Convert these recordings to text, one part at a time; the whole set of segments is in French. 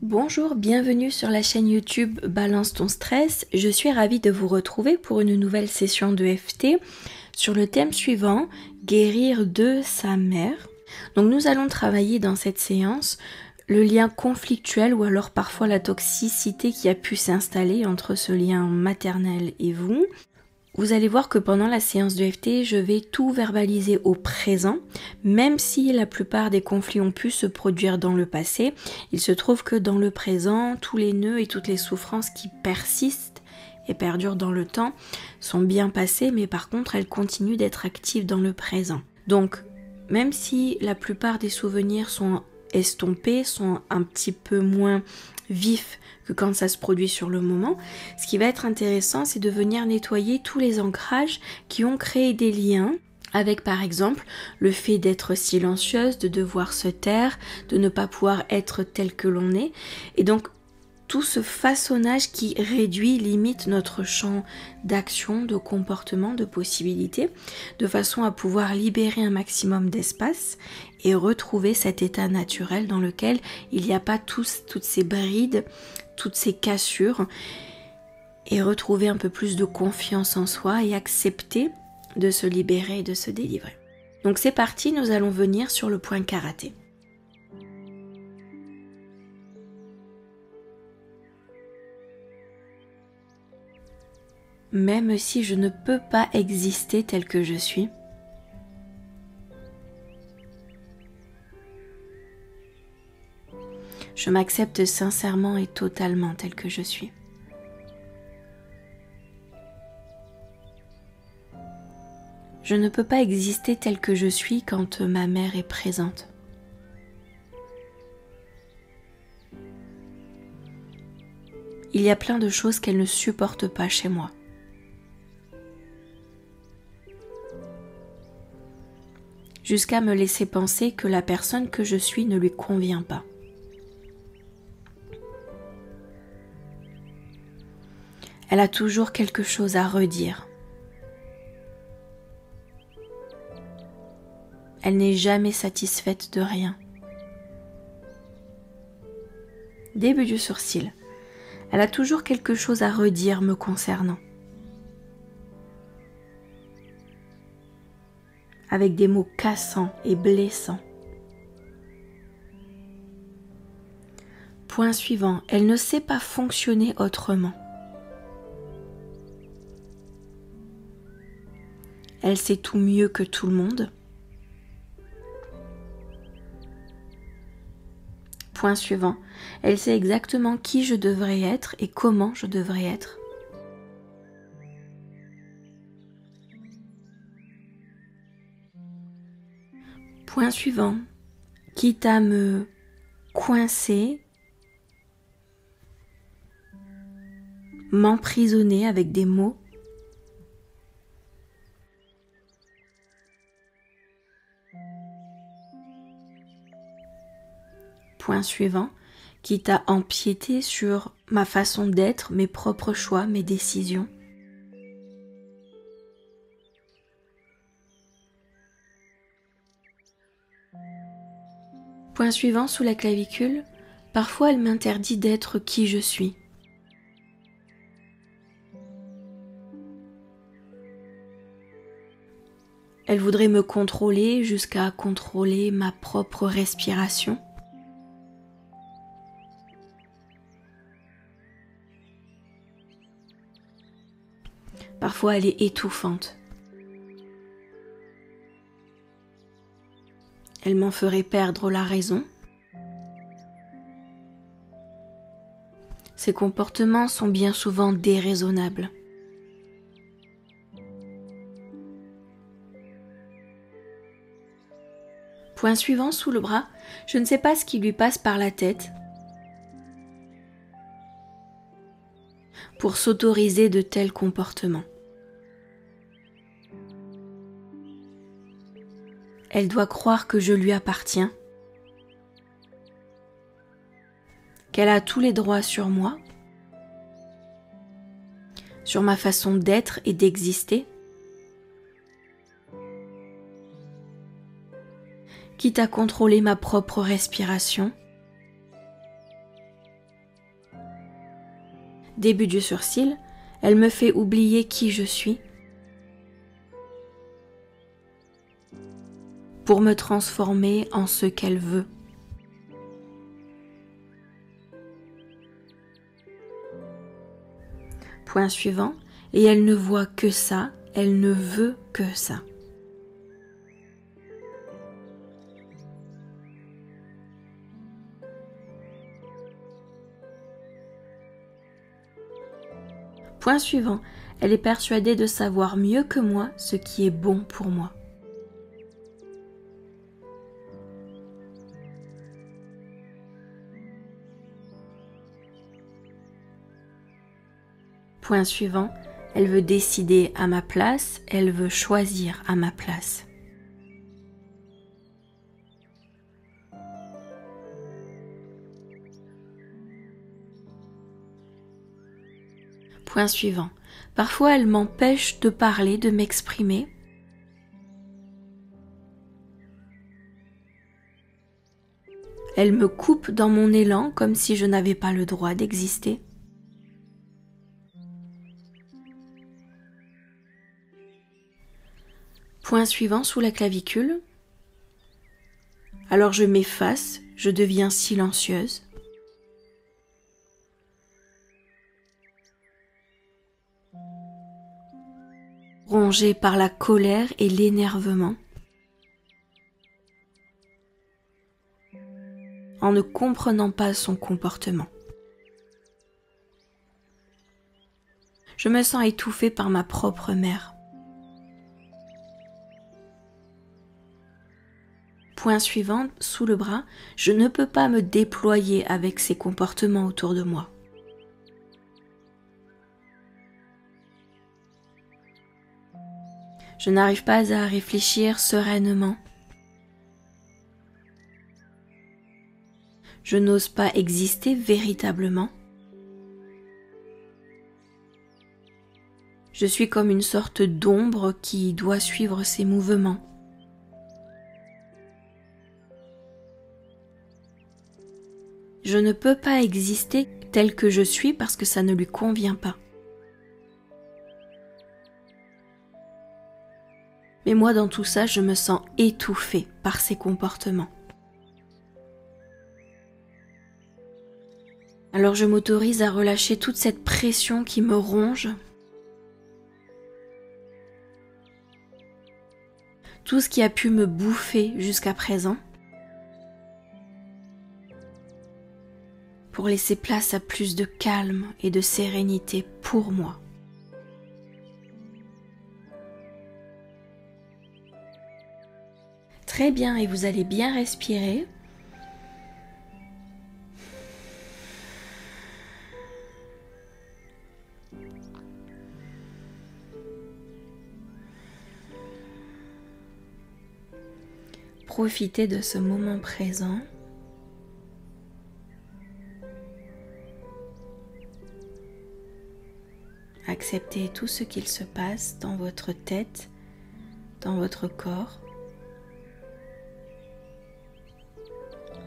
Bonjour, bienvenue sur la chaîne YouTube Balance ton stress. Je suis ravie de vous retrouver pour une nouvelle session de FT sur le thème suivant, guérir de sa mère. Donc nous allons travailler dans cette séance le lien conflictuel ou alors parfois la toxicité qui a pu s'installer entre ce lien maternel et vous. Vous allez voir que pendant la séance de FT, je vais tout verbaliser au présent, même si la plupart des conflits ont pu se produire dans le passé. Il se trouve que dans le présent, tous les nœuds et toutes les souffrances qui persistent et perdurent dans le temps sont bien passées, mais par contre, elles continuent d'être actives dans le présent. Donc, même si la plupart des souvenirs sont estompés, sont un petit peu moins vifs que quand ça se produit sur le moment, ce qui va être intéressant, c'est de venir nettoyer tous les ancrages qui ont créé des liens avec, par exemple, le fait d'être silencieuse, de devoir se taire, de ne pas pouvoir être tel que l'on est. Et donc, tout ce façonnage qui réduit, limite notre champ d'action, de comportement, de possibilités, de façon à pouvoir libérer un maximum d'espace et retrouver cet état naturel dans lequel il n'y a pas toutes ces brides, toutes ces cassures, et retrouver un peu plus de confiance en soi et accepter de se libérer et de se délivrer. Donc c'est parti, nous allons venir sur le point karaté. Même si je ne peux pas exister tel que je suis, je m'accepte sincèrement et totalement tel que je suis. Je ne peux pas exister tel que je suis quand ma mère est présente. Il y a plein de choses qu'elle ne supporte pas chez moi. Jusqu'à me laisser penser que la personne que je suis ne lui convient pas. Elle a toujours quelque chose à redire. Elle n'est jamais satisfaite de rien. Début du sourcil. Elle a toujours quelque chose à redire me concernant. Avec des mots cassants et blessants. Point suivant, elle ne sait pas fonctionner autrement. Elle sait tout mieux que tout le monde. Point suivant, elle sait exactement qui je devrais être et comment je devrais être. Point suivant, quitte à me coincer, m'emprisonner avec des mots, point suivant, quitte à empiéter sur ma façon d'être, mes propres choix, mes décisions. Point suivant, sous la clavicule, parfois elle m'interdit d'être qui je suis. Elle voudrait me contrôler jusqu'à contrôler ma propre respiration. Parfois elle est étouffante. Elle m'en ferait perdre la raison. Ses comportements sont bien souvent déraisonnables. Point suivant, sous le bras, je ne sais pas ce qui lui passe par la tête pour s'autoriser de tels comportements. Elle doit croire que je lui appartiens, qu'elle a tous les droits sur moi, sur ma façon d'être et d'exister, quitte à contrôler ma propre respiration, Début du sourcil, elle me fait oublier qui je suis pour me transformer en ce qu'elle veut. Point suivant, et elle ne voit que ça, elle ne veut que ça. Point suivant, elle est persuadée de savoir mieux que moi ce qui est bon pour moi. Point suivant, elle veut décider à ma place, elle veut choisir à ma place. Point suivant, parfois elle m'empêche de parler, de m'exprimer. Elle me coupe dans mon élan comme si je n'avais pas le droit d'exister. Point suivant sous la clavicule. Alors je m'efface, je deviens silencieuse. Rongée par la colère et l'énervement. En ne comprenant pas son comportement. Je me sens étouffée par ma propre mère. Point suivant, sous le bras, je ne peux pas me déployer avec ces comportements autour de moi. Je n'arrive pas à réfléchir sereinement. Je n'ose pas exister véritablement. Je suis comme une sorte d'ombre qui doit suivre ses mouvements. Je ne peux pas exister tel que je suis parce que ça ne lui convient pas. Mais moi, dans tout ça, je me sens étouffée par ses comportements. Alors je m'autorise à relâcher toute cette pression qui me ronge, tout ce qui a pu me bouffer jusqu'à présent, pour laisser place à plus de calme et de sérénité pour moi. Très bien, et vous allez bien respirer. Profitez de ce moment présent. Acceptez tout ce qu'il se passe dans votre tête, dans votre corps.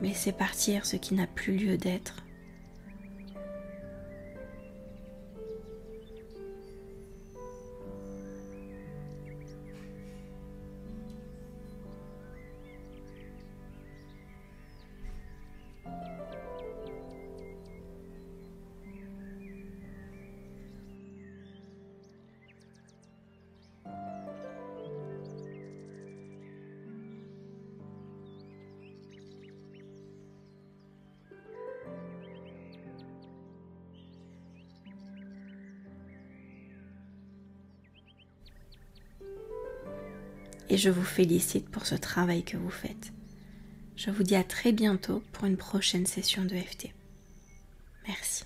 Laissez partir ce qui n'a plus lieu d'être. Et je vous félicite pour ce travail que vous faites. Je vous dis à très bientôt pour une prochaine session de FT. Merci.